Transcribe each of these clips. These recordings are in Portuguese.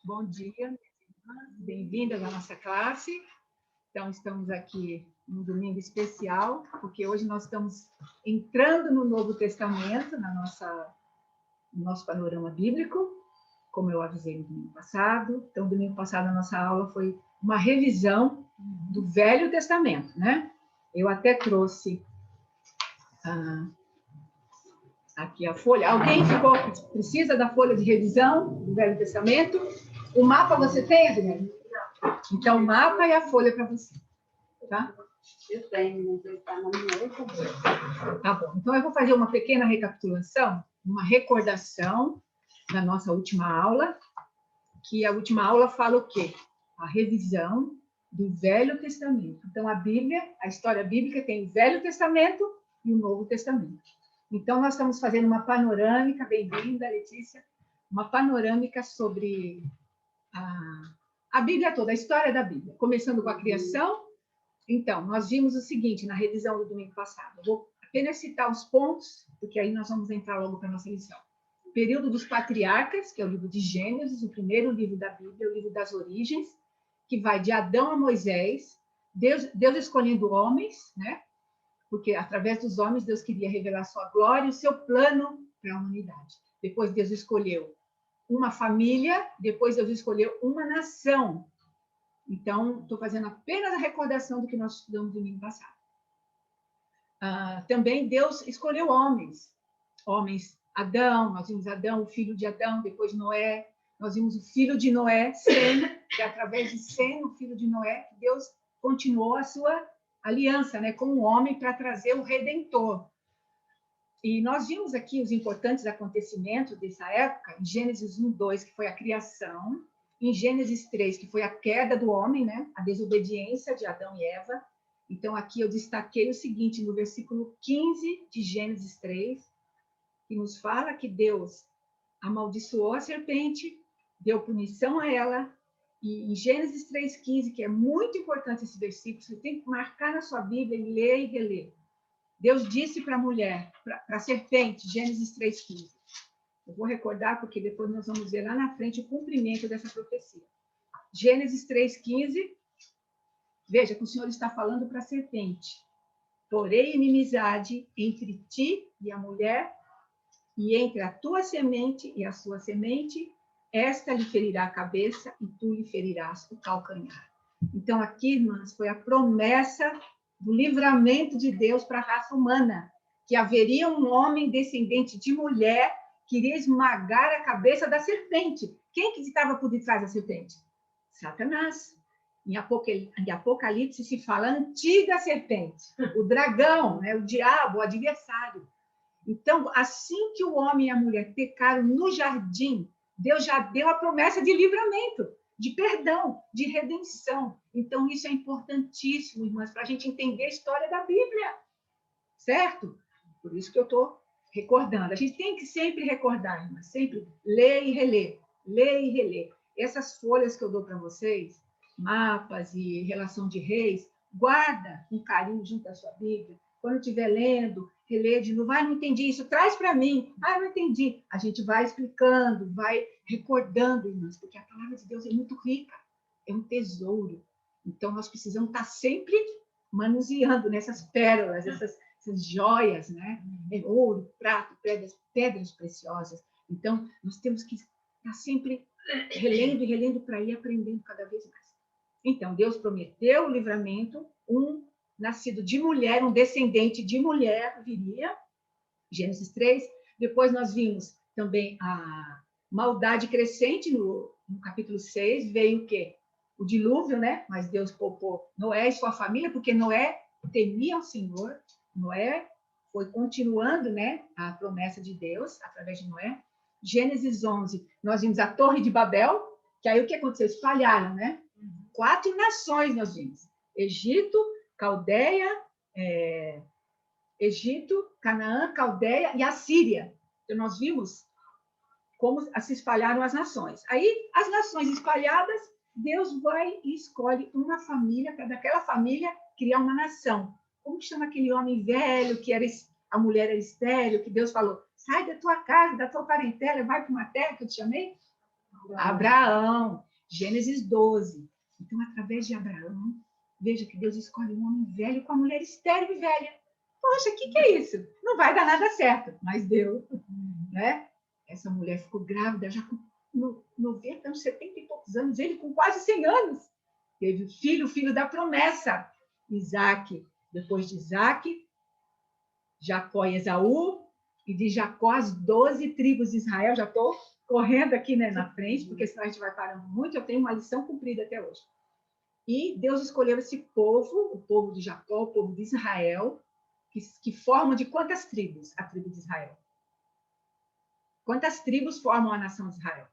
Bom dia, bem-vindas à nossa classe. Então, estamos aqui num domingo especial, porque hoje nós estamos entrando no Novo Testamento, no nosso panorama bíblico, como eu avisei no domingo passado. Então, domingo passado, a nossa aula foi uma revisão do Velho Testamento, né? Eu até trouxe aqui a folha. Alguém precisa da folha de revisão do Velho Testamento? O mapa você tem, Adriana? Então, o mapa e a folha para você. Tá? Eu tenho, não sei se está na minha outra. Tá bom. Então, eu vou fazer uma pequena recapitulação, uma recordação da nossa última aula, que a última aula fala o quê? A revisão do Velho Testamento. Então, a Bíblia, a história bíblica tem o Velho Testamento e o Novo Testamento. Então, nós estamos fazendo uma panorâmica, bem-vinda, Letícia, uma panorâmica sobre a Bíblia toda, a história da Bíblia, começando com a criação. Então, nós vimos o seguinte na revisão do domingo passado. Eu vou apenas citar os pontos, porque aí nós vamos entrar logo para a nossa lição. O período dos patriarcas, que é o livro de Gênesis, o primeiro livro da Bíblia, o livro das origens, que vai de Adão a Moisés, Deus escolhendo homens, né? Porque através dos homens Deus queria revelar sua glória e o seu plano para a humanidade. Depois Deus escolheu uma família, depois Deus escolheu uma nação. Então, estou fazendo apenas a recordação do que nós estudamos no domingo passado. Também Deus escolheu homens. Homens, Adão, nós vimos Adão, o filho de Adão, depois Noé. Nós vimos o filho de Noé, Sem, que através de Sem, o filho de Noé, Deus continuou a sua aliança, né, com o homem para trazer o Redentor. E nós vimos aqui os importantes acontecimentos dessa época, em Gênesis 1, 2, que foi a criação, em Gênesis 3, que foi a queda do homem, né, a desobediência de Adão e Eva. Então, aqui eu destaquei o seguinte, no versículo 15 de Gênesis 3, que nos fala que Deus amaldiçoou a serpente, deu punição a ela, e em Gênesis 3,15, que é muito importante esse versículo, você tem que marcar na sua Bíblia e ler e reler. Deus disse para a mulher, para a serpente, Gênesis 3,15. Eu vou recordar, porque depois nós vamos ver lá na frente o cumprimento dessa profecia. Gênesis 3,15, veja que o Senhor está falando para a serpente. Porém, inimizade entre ti e a mulher, e entre a tua semente e a sua semente, esta lhe ferirá a cabeça e tu lhe ferirás o calcanhar. Então, aqui, irmãs, foi a promessa do livramento de Deus para a raça humana, que haveria um homem descendente de mulher que iria esmagar a cabeça da serpente. Quem que estava por detrás da serpente? Satanás. Em Apocalipse se fala antiga serpente, o dragão, né, o diabo, o adversário. Então, assim que o homem e a mulher pecaram no jardim, Deus já deu a promessa de livramento, de perdão, de redenção. Então, isso é importantíssimo, irmãs, para a gente entender a história da Bíblia, certo? Por isso que eu estou recordando. A gente tem que sempre recordar, irmãs, sempre ler e reler, ler e reler. Essas folhas que eu dou para vocês, mapas e relação de reis, guarda com carinho junto à sua Bíblia. Quando estiver lendo, reler de novo, não entendi isso, traz para mim. Não entendi. A gente vai explicando, vai recordando, irmãs, porque a palavra de Deus é muito rica, é um tesouro. Então, nós precisamos estar sempre manuseando nessas pérolas, essas joias, né? Ouro, prata, pedras preciosas. Então, nós temos que estar sempre relendo e relendo para ir aprendendo cada vez mais. Então, Deus prometeu o livramento, um nascido de mulher, um descendente de mulher viria, Gênesis 3. Depois nós vimos também a maldade crescente no capítulo 6, veio o quê? O dilúvio, né? Mas Deus poupou Noé e sua família, porque Noé temia o Senhor. Noé foi continuando, né, a promessa de Deus através de Noé. Gênesis 11, nós vimos a Torre de Babel, que aí o que aconteceu? Espalharam, né? 4 nações nós vimos. Egito, Egito, Canaã, Caldeia e a Síria. Então, nós vimos como se espalharam as nações. Aí, as nações espalhadas, Deus vai e escolhe uma família, para daquela família criar uma nação. Como que chama aquele homem velho, que era a mulher era estéril, que Deus falou, sai da tua casa, da tua parentela, vai para uma terra que eu te chamei? Abraão. Gênesis 12. Então, através de Abraão, veja que Deus escolhe um homem velho com a mulher estéril e velha. Poxa, o que é isso? Não vai dar nada certo, mas deu, né? Essa mulher ficou grávida já com 90 anos, 70 e poucos anos, ele com quase 100 anos. Teve o filho da promessa, Isaac. Depois de Isaac, Jacó e Esaú, e de Jacó as 12 tribos de Israel. Já estou correndo aqui, né, na frente, porque senão a gente vai parando muito. Eu tenho uma lição cumprida até hoje. E Deus escolheu esse povo, o povo de Jacó, o povo de Israel, que formam de quantas tribos a tribo de Israel? Quantas tribos formam a nação de Israel?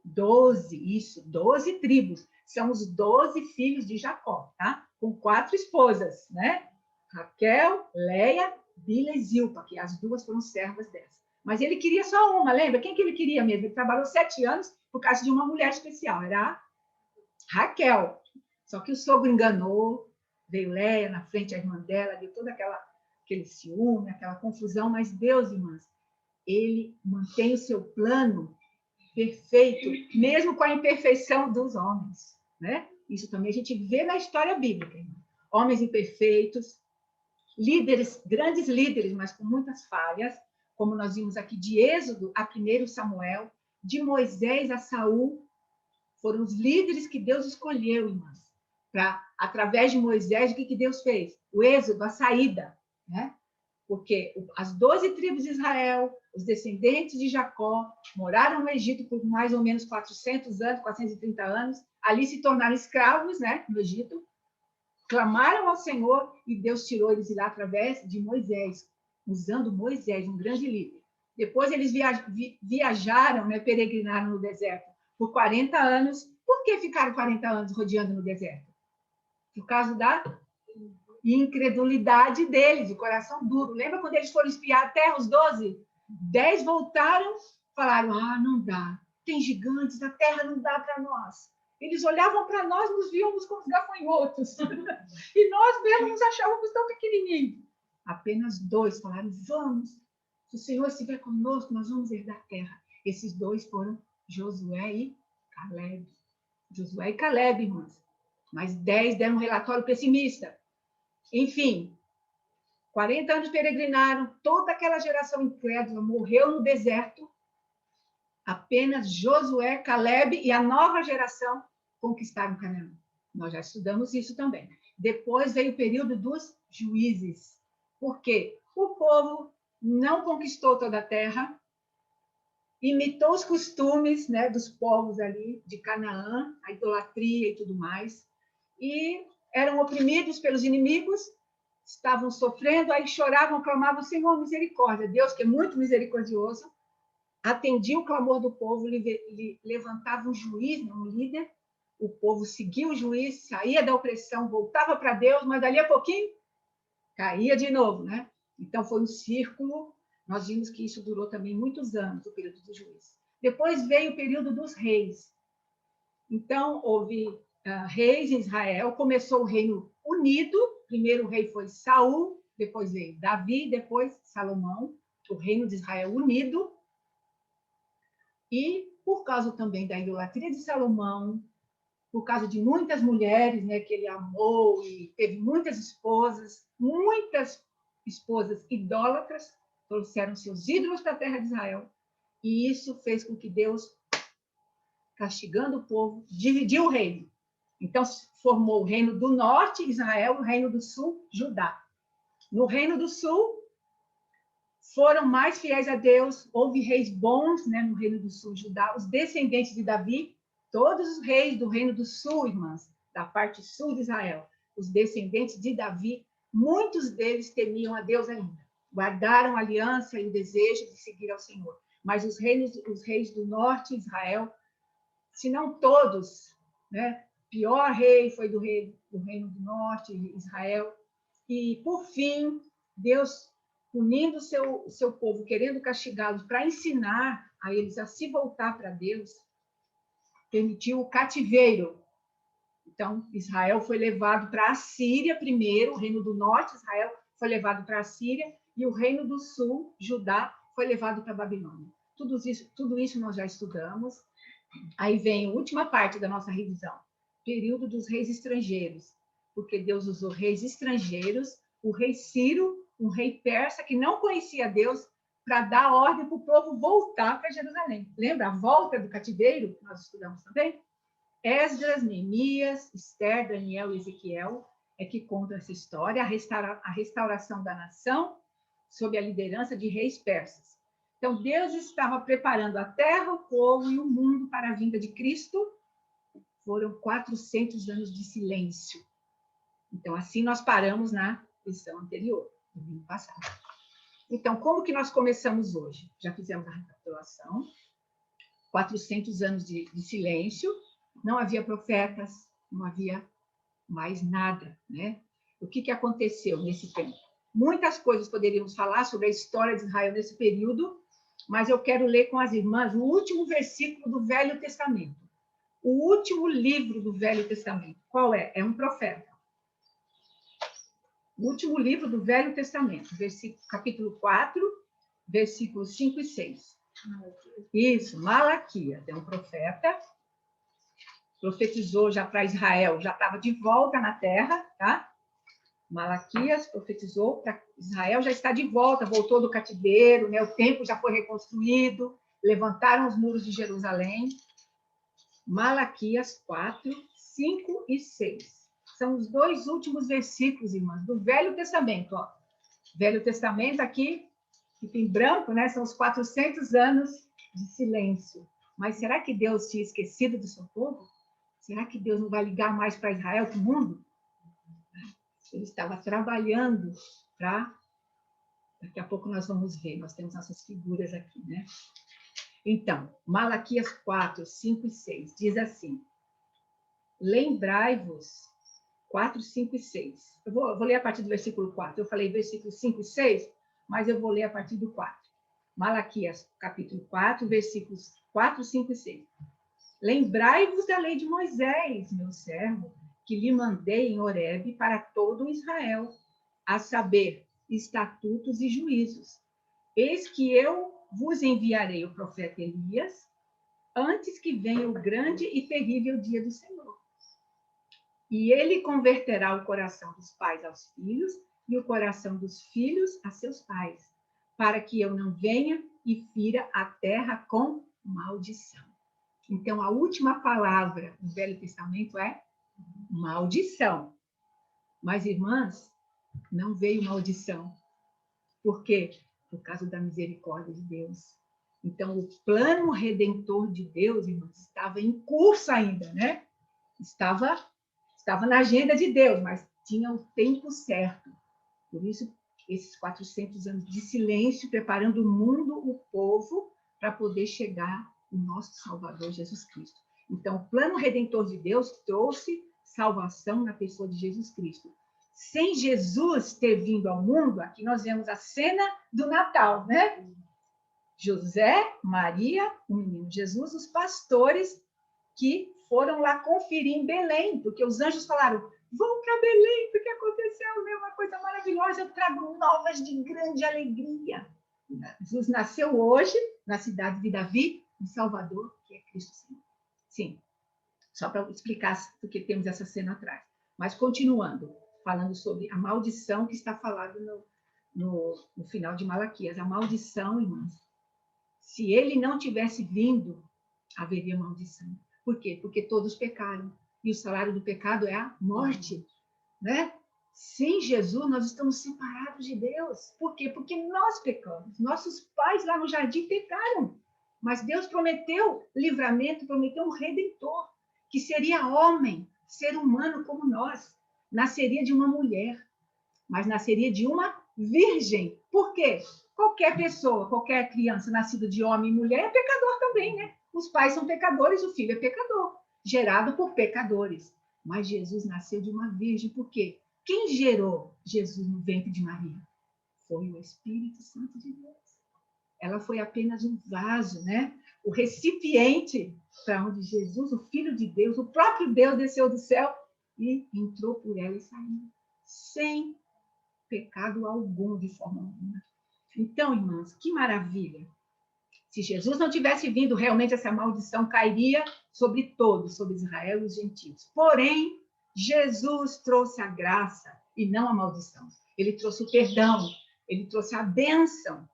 12, isso, 12 tribos. São os 12 filhos de Jacó, tá? Com 4 esposas, né? Raquel, Leia, Bila e Zilpa, que as duas foram servas dessa. Mas ele queria só uma, lembra? Quem que ele queria mesmo? Ele trabalhou 7 anos por causa de uma mulher especial, era a Raquel. Só que o sogro enganou, veio Leia na frente, a irmã dela, deu todo aquele ciúme, aquela confusão, mas Deus, irmãs, ele mantém o seu plano perfeito, mesmo com a imperfeição dos homens, né? Isso também a gente vê na história bíblica. Irmão. Homens imperfeitos, líderes, grandes líderes, mas com muitas falhas, como nós vimos aqui de Êxodo a 1 Samuel, de Moisés a Saul, foram os líderes que Deus escolheu, irmãs, para, através de Moisés, o que Deus fez? O êxodo, a saída, né? Porque as 12 tribos de Israel, os descendentes de Jacó, moraram no Egito por mais ou menos 400 anos, 430 anos, ali se tornaram escravos, né, no Egito, clamaram ao Senhor e Deus tirou eles de lá através de Moisés, usando Moisés, um grande líder. Depois eles viajaram, né, peregrinaram no deserto por 40 anos. Por que ficaram 40 anos rodeando no deserto? Por causa da incredulidade deles, o coração duro. Lembra quando eles foram espiar a terra, os 12? 10 voltaram, falaram, não dá, tem gigantes, a terra não dá para nós. Eles olhavam para nós, nos víamos como gafanhotos. E nós mesmos nos achávamos tão pequenininhos. Apenas 2 falaram, vamos, se o Senhor estiver conosco, nós vamos herdar a terra. Esses 2 foram Josué e Caleb. Josué e Caleb, irmãos. Mas 10 deram um relatório pessimista. Enfim, 40 anos peregrinaram, toda aquela geração incrédula morreu no deserto. Apenas Josué, Caleb e a nova geração conquistaram Canaã. Nós já estudamos isso também. Depois veio o período dos juízes. Por quê? O povo não conquistou toda a terra, imitou os costumes, né, dos povos ali de Canaã, a idolatria e tudo mais, e eram oprimidos pelos inimigos, estavam sofrendo, aí choravam, clamavam, Senhor, misericórdia. Deus, que é muito misericordioso, atendia o clamor do povo, levantava um juiz, um líder, o povo seguia o juiz, saía da opressão, voltava para Deus, mas dali a pouquinho caía de novo, né? Então foi um círculo. Nós vimos que isso durou também muitos anos, o período do juiz. Depois veio o período dos reis. Então, houve reis em Israel, começou o reino unido, primeiro o rei foi Saul, depois veio Davi, depois Salomão, o reino de Israel unido. E por causa também da idolatria de Salomão, por causa de muitas mulheres, né, que ele amou e teve muitas esposas idólatras, trouxeram seus ídolos para a terra de Israel. E isso fez com que Deus, castigando o povo, dividiu o reino. Então, formou o reino do norte, Israel, e o reino do sul, Judá. No reino do sul, foram mais fiéis a Deus, houve reis bons, né, no reino do sul, Judá, os descendentes de Davi, todos os reis do reino do sul, irmãs, da parte sul de Israel, os descendentes de Davi, muitos deles temiam a Deus ainda, guardaram a aliança e o desejo de seguir ao Senhor. Mas os reis do norte, Israel, se não todos, né, pior rei foi do reino do norte, Israel, e por fim, Deus, unindo o seu povo, querendo castigá-los para ensinar a eles a se voltar para Deus, permitiu o cativeiro. Então, Israel foi levado para a Síria primeiro, o reino do norte, Israel, foi levado para a Síria, e o reino do sul, Judá, foi levado para a Babilônia. Tudo isso nós já estudamos. Aí vem a última parte da nossa revisão, período dos reis estrangeiros, porque Deus usou reis estrangeiros, o rei Ciro, um rei persa que não conhecia Deus, para dar ordem para o povo voltar para Jerusalém. Lembra a volta do cativeiro, que nós estudamos também? Esdras, Neemias, Esther, Daniel e Ezequiel é que contam essa história, a restauração da nação sob a liderança de reis persas. Então, Deus estava preparando a terra, o povo e o mundo para a vinda de Cristo. Foram 400 anos de silêncio. Então, assim nós paramos na lição anterior, no domingo passado. Então, como que nós começamos hoje? Já fizemos a recapitulação. 400 anos de silêncio. Não havia profetas, não havia mais nada, né? O que aconteceu nesse tempo? Muitas coisas poderíamos falar sobre a história de Israel nesse período, mas eu quero ler com as irmãs o último versículo do Velho Testamento. O último livro do Velho Testamento. Qual é? É um profeta. O último livro do Velho Testamento, capítulo 4, versículos 5 e 6. Isso, Malaquias, é um profeta. Profetizou já para Israel, já estava de volta na terra, tá? Malaquias profetizou para Israel, já está de volta, voltou do cativeiro, né? O templo já foi reconstruído, levantaram os muros de Jerusalém. Malaquias 4, 5 e 6. São os dois últimos versículos, irmãs, do Velho Testamento. Ó. Velho Testamento aqui, que tem branco, né? São os 400 anos de silêncio. Mas será que Deus tinha esquecido do seu povo? Será que Deus não vai ligar mais para Israel, para o mundo? Ele estava trabalhando para... Daqui a pouco nós vamos ver, nós temos nossas figuras aqui, né? Então, Malaquias 4, 5 e 6, diz assim: lembrai-vos, 4, 5 e 6. Eu vou ler a partir do versículo 4. Eu falei versículos 5 e 6, mas eu vou ler a partir do 4. Malaquias, capítulo 4, versículos 4, 5 e 6. Lembrai-vos da lei de Moisés, meu servo, que lhe mandei em Horebe para todo Israel, a saber, estatutos e juízos. Eis que eu vos enviarei o profeta Elias, antes que venha o grande e terrível dia do Senhor. E ele converterá o coração dos pais aos filhos e o coração dos filhos a seus pais, para que eu não venha e fira a terra com maldição. Então, a última palavra do Velho Testamento é maldição. Mas, irmãs, não veio maldição. Por quê? Por causa da misericórdia de Deus. Então, o plano redentor de Deus, irmãos, estava em curso ainda, né? Estava na agenda de Deus, mas tinha o tempo certo. Por isso, esses 400 anos de silêncio, preparando o mundo, o povo, para poder chegar o nosso Salvador, Jesus Cristo. Então, o plano redentor de Deus trouxe salvação na pessoa de Jesus Cristo. Sem Jesus ter vindo ao mundo, aqui nós vemos a cena do Natal, né? José, Maria, o menino Jesus, os pastores que foram lá conferir em Belém, porque os anjos falaram: vão para Belém, porque aconteceu, né? Uma coisa maravilhosa, eu trago novas de grande alegria. Jesus nasceu hoje, na cidade de Davi, em Salvador, que é Cristo Senhor. Sim, só para explicar, porque temos essa cena atrás. Mas continuando, falando sobre a maldição que está falada no final de Malaquias. A maldição, irmãos, se ele não tivesse vindo, haveria maldição. Por quê? Porque todos pecaram. E o salário do pecado é a morte, né? Sem Jesus, nós estamos separados de Deus. Por quê? Porque nós pecamos. Nossos pais lá no jardim pecaram. Mas Deus prometeu livramento, prometeu um redentor, que seria homem, ser humano como nós. Nasceria de uma mulher, mas nasceria de uma virgem. Por quê? Qualquer pessoa, qualquer criança nascida de homem e mulher é pecador também, né? Os pais são pecadores, o filho é pecador, gerado por pecadores. Mas Jesus nasceu de uma virgem, por quê? Quem gerou Jesus no ventre de Maria? Foi o Espírito Santo de Deus. Ela foi apenas um vaso, né? O recipiente para onde Jesus, o Filho de Deus, o próprio Deus, desceu do céu e entrou por ela e saiu. Sem pecado algum, de forma alguma. Então, irmãs, que maravilha. Se Jesus não tivesse vindo, realmente essa maldição cairia sobre todos, sobre Israel e os gentios. Porém, Jesus trouxe a graça e não a maldição. Ele trouxe o perdão, ele trouxe a bênção,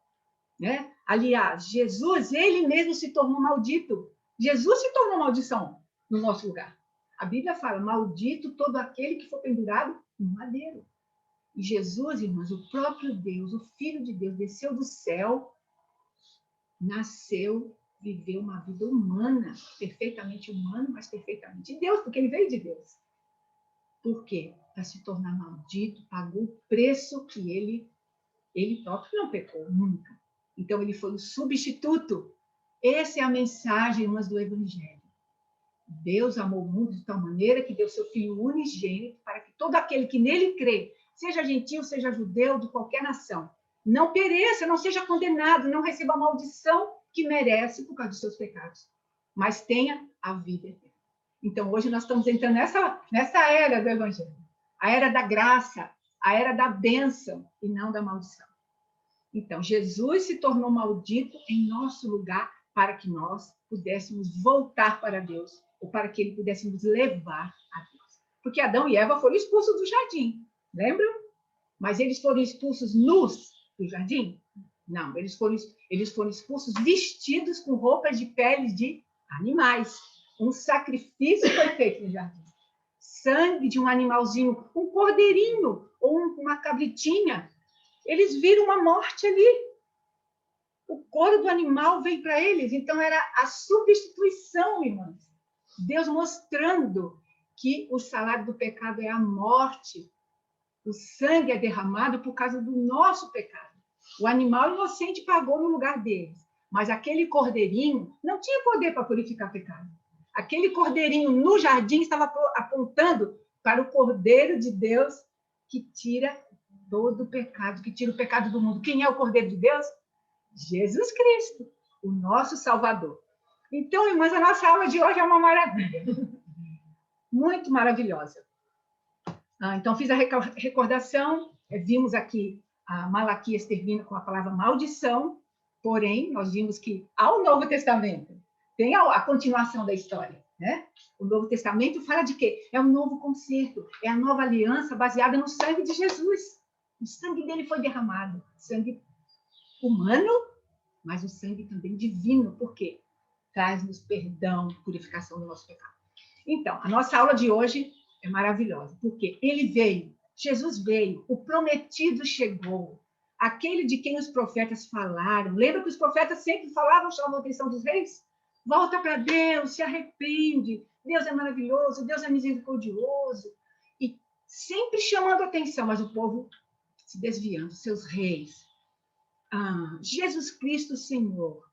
né? Aliás, Jesus, ele mesmo se tornou maldito. Jesus se tornou maldição no nosso lugar. A Bíblia fala, maldito todo aquele que for pendurado no madeiro. E Jesus, irmãos, o próprio Deus, o Filho de Deus, desceu do céu, nasceu, viveu uma vida humana, perfeitamente humana, mas perfeitamente Deus, porque ele veio de Deus. Por quê? Para se tornar maldito, pagou o preço que ele próprio não pecou, nunca. Então, ele foi o substituto. Essa é a mensagem, irmãs, do Evangelho. Deus amou o mundo de tal maneira que deu seu Filho unigênito para que todo aquele que nele crê, seja gentil, seja judeu, de qualquer nação, não pereça, não seja condenado, não receba a maldição que merece por causa dos seus pecados, mas tenha a vida eterna. Então, hoje nós estamos entrando nessa era do Evangelho, a era da graça, a era da bênção e não da maldição. Então, Jesus se tornou maldito em nosso lugar para que nós pudéssemos voltar para Deus, ou para que ele pudesse nos levar a Deus. Porque Adão e Eva foram expulsos do jardim, lembram? Mas eles foram expulsos nus do jardim? Não, eles foram expulsos vestidos com roupas de peles de animais. Um sacrifício foi feito no jardim. Sangue de um animalzinho, um cordeirinho ou uma cabritinha. Eles viram uma morte ali. O couro do animal veio para eles. Então, era a substituição, irmãos. Deus mostrando que o salário do pecado é a morte. O sangue é derramado por causa do nosso pecado. O animal inocente pagou no lugar deles. Mas aquele cordeirinho não tinha poder para purificar pecado. Aquele cordeirinho no jardim estava apontando para o Cordeiro de Deus que tira todo o pecado, que tira o pecado do mundo. Quem é o Cordeiro de Deus? Jesus Cristo, o nosso Salvador. Então, irmãs, a nossa aula de hoje é uma maravilha. Muito maravilhosa. Então, fiz a recordação, vimos aqui a Malaquias termina com a palavra maldição, porém, nós vimos que ao Novo Testamento tem a continuação da história, né? O Novo Testamento fala de quê? É um novo concerto, é a nova aliança baseada no sangue de Jesus. O sangue dele foi derramado, sangue humano, mas o sangue também divino, por quê? Traz-nos perdão, purificação do nosso pecado. Então, a nossa aula de hoje é maravilhosa, porque ele veio, Jesus veio, o prometido chegou, aquele de quem os profetas falaram. Lembra que os profetas sempre falavam, chamavam a atenção dos reis? Volta para Deus, se arrepende, Deus é maravilhoso, Deus é misericordioso, e sempre chamando a atenção, mas o povo se desviando, seus reis. Jesus Cristo, Senhor,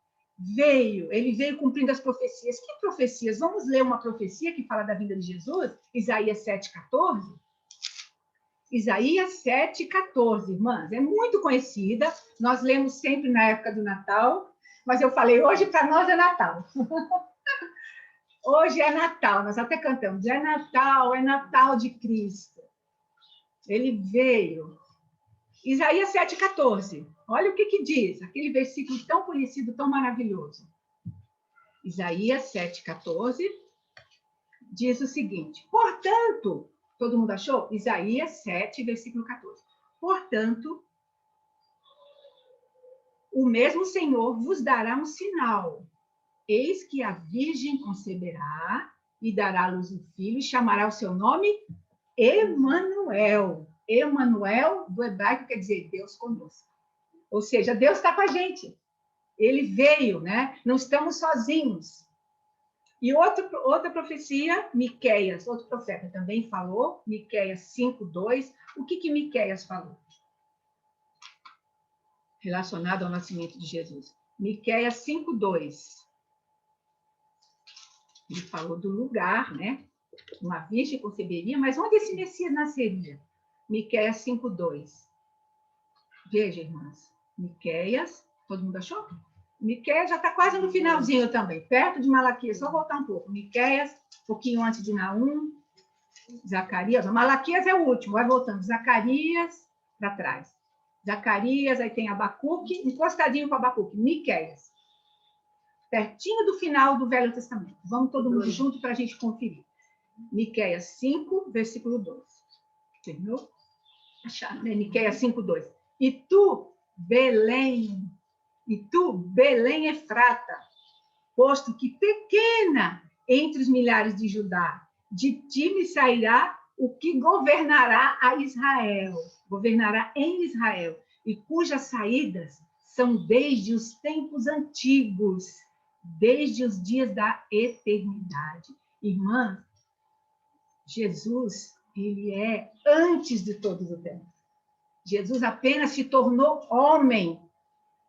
ele veio cumprindo as profecias. Que profecias? Vamos ler uma profecia que fala da vinda de Jesus? Isaías 7,14. Isaías 7,14, irmãs, é muito conhecida, nós lemos sempre na época do Natal, mas eu falei, hoje para nós é Natal. Hoje é Natal, nós até cantamos, é Natal de Cristo. Ele veio. Isaías 7,14. Olha o que diz, aquele versículo tão conhecido, tão maravilhoso. Isaías 7,14 diz o seguinte: portanto, todo mundo achou? Isaías 7, versículo 14. Portanto, o mesmo Senhor vos dará um sinal. Eis que a virgem conceberá e dará à luz um filho e chamará o seu nome Emanuel. Emanuel, do hebraico, quer dizer Deus conosco. Ou seja, Deus está com a gente. Ele veio, né? Não estamos sozinhos. E outra profecia, Miqueias, outro profeta também falou, Miqueias 5:2. O que Miqueias falou? Relacionado ao nascimento de Jesus. Miqueias 5:2. Ele falou do lugar, né? Uma virgem conceberia, mas onde esse Messias nasceria? Miqueias 5:2. Veja, irmãs. Miqueias, todo mundo achou? Miqueias já está quase no finalzinho também, perto de Malaquias, só voltar um pouco. Miqueias, um pouquinho antes de Naum, Zacarias, Malaquias é o último, vai voltando. Zacarias, para trás. Zacarias, aí tem Abacuque, encostadinho com Abacuque, Miqueias. pertinho do final do Velho Testamento. Vamos todo mundo junto para a gente conferir. Miqueias 5, versículo 2. Entendeu? Achar, né? Miqueias 5, 2. E tu, Belém Efrata, posto que pequena entre os milhares de Judá, de ti me sairá o que governará em Israel, e cujas saídas são desde os tempos antigos, desde os dias da eternidade. Irmã, Jesus, ele é antes de todos os tempos. Jesus apenas se tornou homem,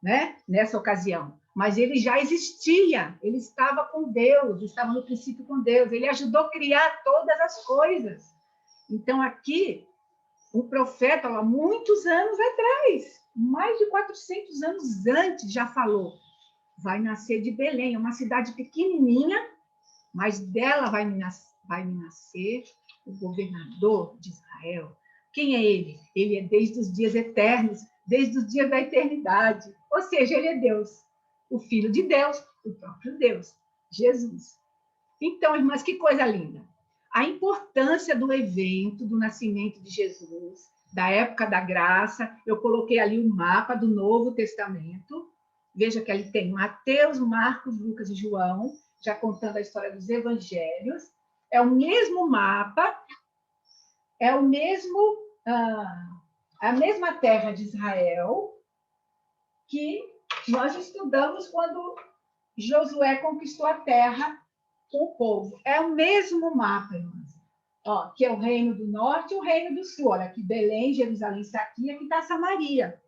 né, nessa ocasião. Mas ele já existia, ele estava com Deus, estava no princípio com Deus, ele ajudou a criar todas as coisas. Então, aqui, um profeta, há muitos anos atrás, mais de 400 anos antes, já falou, vai nascer de Belém, uma cidade pequenininha, mas dela vai me nascer o governador de Israel. Quem é ele? Ele é desde os dias eternos, desde os dias da eternidade. Ou seja, ele é Deus, o Filho de Deus, o próprio Deus, Jesus. Então, irmãs, que coisa linda. A importância do evento do nascimento de Jesus, da época da graça, eu coloquei ali o mapa do Novo Testamento. Veja que ali tem Mateus, Marcos, Lucas e João, já contando a história dos evangelhos. É o mesmo mapa, é o mesmo, a mesma terra de Israel que nós estudamos quando Josué conquistou a terra com o povo. É o mesmo mapa, irmãs. Ó, que é o reino do norte e o reino do sul. Olha, aqui Belém, Jerusalém está aqui está Samaria,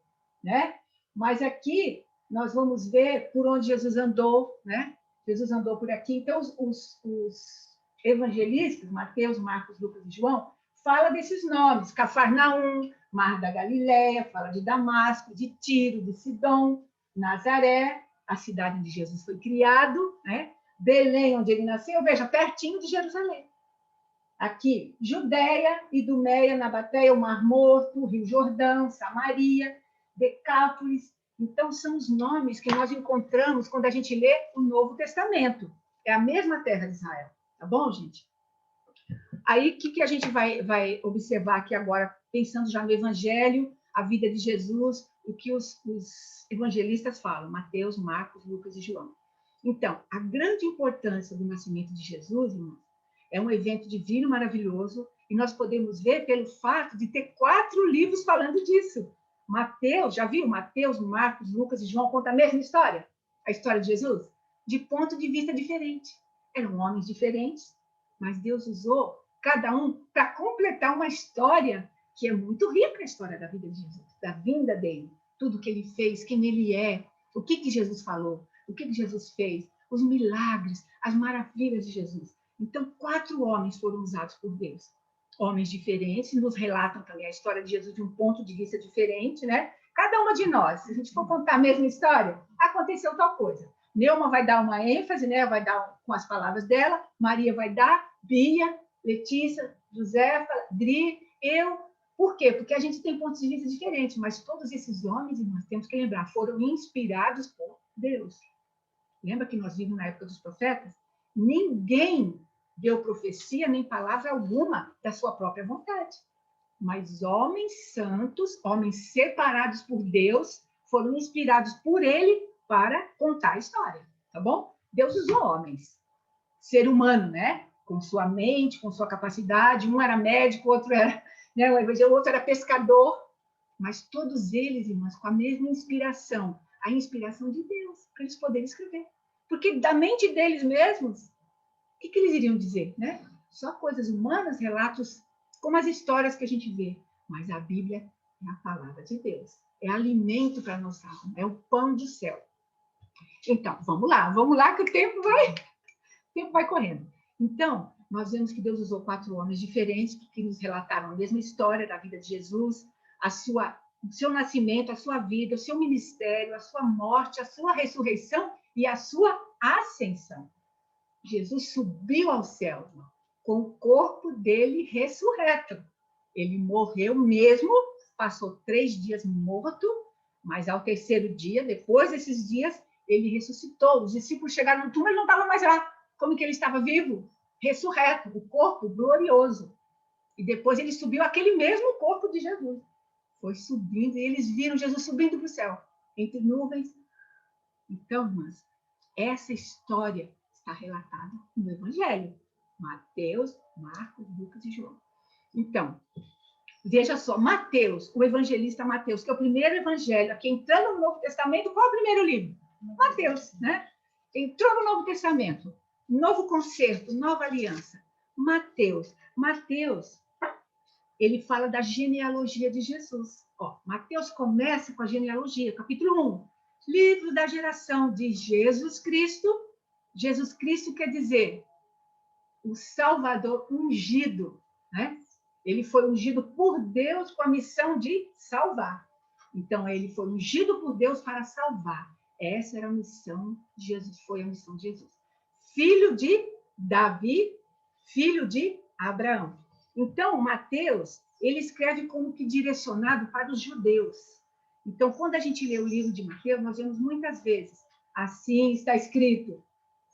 né? Mas aqui nós vamos ver por onde Jesus andou, né? Jesus andou por aqui. Então, os evangelistas, Mateus, Marcos, Lucas e João, fala desses nomes. Cafarnaum, Mar da Galileia, fala de Damasco, de Tiro, de Sidom, Nazaré, a cidade onde Jesus foi criado, né? Belém, onde ele nasceu, veja, pertinho de Jerusalém. Aqui, Judéia, Idumeia, Nabateia, o Mar Morto, o Rio Jordão, Samaria, Decápolis. Então, são os nomes que nós encontramos quando a gente lê o Novo Testamento. É a mesma terra de Israel. Tá bom, gente? Aí, o que a gente vai observar aqui agora, pensando já no Evangelho, a vida de Jesus, o que os evangelistas falam, Mateus, Marcos, Lucas e João. Então, a grande importância do nascimento de Jesus, irmãos, é um evento divino maravilhoso, e nós podemos ver pelo fato de ter 4 livros falando disso. Mateus, já viu? Mateus, Marcos, Lucas e João contam a mesma história? A história de Jesus? De ponto de vista diferente. Eram homens diferentes, mas Deus usou cada um para completar uma história que é muito rica, a história da vida de Jesus, da vinda dele, tudo que ele fez, quem ele é, o que Jesus falou, o que Jesus fez, os milagres, as maravilhas de Jesus. Então, 4 homens foram usados por Deus. Homens diferentes, nos relatam também a história de Jesus de um ponto de vista diferente, né? Cada uma de nós, se a gente for contar a mesma história, aconteceu tal coisa. Neuma vai dar uma ênfase, né? Vai dar com as palavras dela, Maria vai dar, Bia, Letícia, Josefa, Dri, eu. Por quê? Porque a gente tem pontos de vista diferentes, mas todos esses homens, nós temos que lembrar, foram inspirados por Deus. Lembra que nós vivemos na época dos profetas? Ninguém deu profecia nem palavra alguma da sua própria vontade. Mas homens santos, homens separados por Deus, foram inspirados por ele para contar a história, tá bom? Deus usou homens, ser humano, né? Com sua mente, com sua capacidade. Um era médico, o outro era, né? O outro era pescador. Mas todos eles, irmãs, com a mesma inspiração, a inspiração de Deus, para eles poderem escrever. Porque da mente deles mesmos, o que eles iriam dizer, né? Só coisas humanas, relatos, como as histórias que a gente vê. Mas a Bíblia é a palavra de Deus. É alimento para a nossa alma, é o pão do céu. Então, vamos lá que o tempo vai correndo. Então, nós vemos que Deus usou 4 homens diferentes que nos relataram a mesma história da vida de Jesus, o seu nascimento, a sua vida, o seu ministério, a sua morte, a sua ressurreição e a sua ascensão. Jesus subiu ao céu com o corpo dele ressurreto. Ele morreu mesmo, passou 3 dias morto, mas ao terceiro dia, depois desses dias, ele ressuscitou. Os discípulos chegaram no túmulo, ele não estava mais lá. Como que ele estava vivo? Ressurreto, o corpo glorioso. E depois ele subiu aquele mesmo corpo de Jesus. Foi subindo, e eles viram Jesus subindo para o céu, entre nuvens. Então, irmãs, essa história está relatada no Evangelho. Mateus, Marcos, Lucas e João. Então, veja só, Mateus, o evangelista Mateus, que é o primeiro evangelho, aqui entrando no Novo Testamento, qual é o primeiro livro? Mateus, né? Entrou no Novo Testamento, novo concerto, nova aliança. Mateus, ele fala da genealogia de Jesus. Ó, Mateus começa com a genealogia, capítulo 1. Livro da geração de Jesus Cristo. Jesus Cristo quer dizer o Salvador ungido, né? Ele foi ungido por Deus com a missão de salvar. Então, ele foi ungido por Deus para salvar. Essa era a missão de Jesus, foi a missão de Jesus. Filho de Davi, filho de Abraão. Então, Mateus, ele escreve como que direcionado para os judeus. Então, quando a gente lê o livro de Mateus, nós vemos muitas vezes, assim está escrito,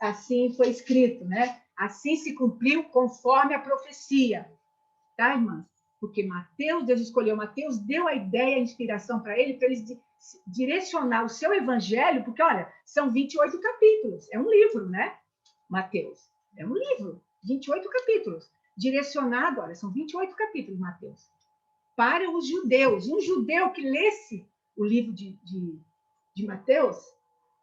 assim foi escrito, né? Assim se cumpriu conforme a profecia. Tá, irmãs? Porque Mateus, Deus escolheu Mateus, deu a ideia, a inspiração para ele direcionar o seu evangelho, porque, olha, são 28 capítulos, é um livro, né? Mateus, é um livro, 28 capítulos, direcionado, olha, são 28 capítulos, Mateus, para os judeus. Um judeu que lesse o livro de Mateus,